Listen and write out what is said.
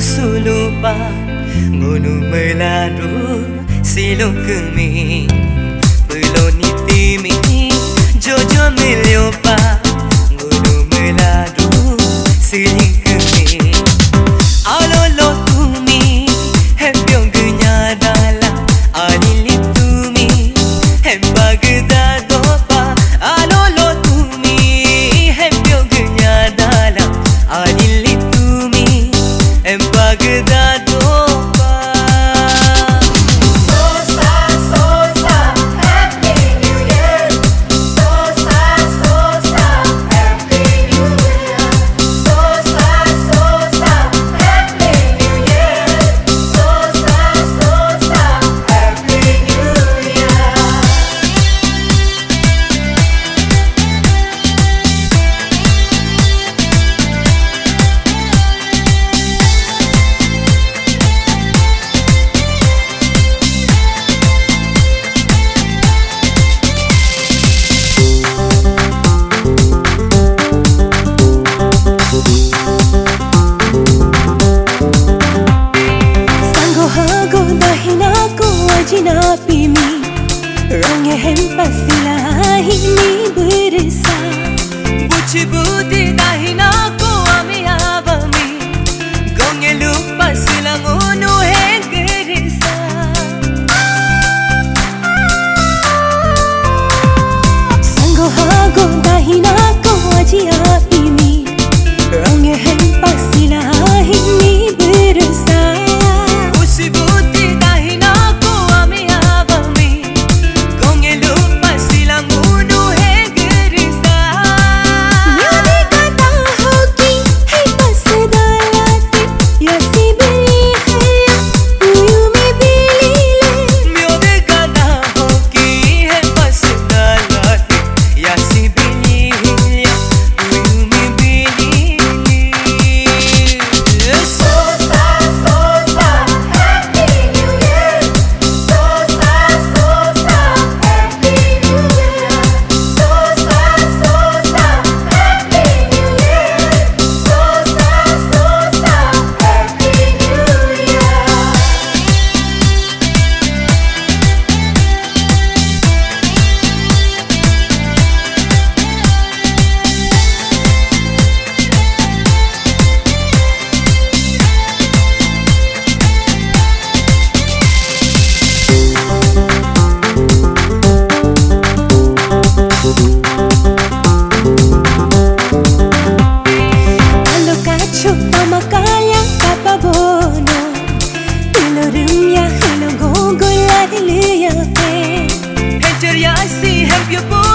sulupa ngunu meladu silung kemi peloni timi jojo meliopa ngunu meladu siling kemi alolo tumi hempiong genyadala alili tumi hembagda dopa alolo tumi hempiong genyadala alili tumi hembagda dopa na pimi rangye hempa silahi ni bersa buci budi dahina ko ami abami gonge lupa silang unu hengerisa sango hago dahina ko aji apimi rangye hempa silahi ni bersa buci budi help you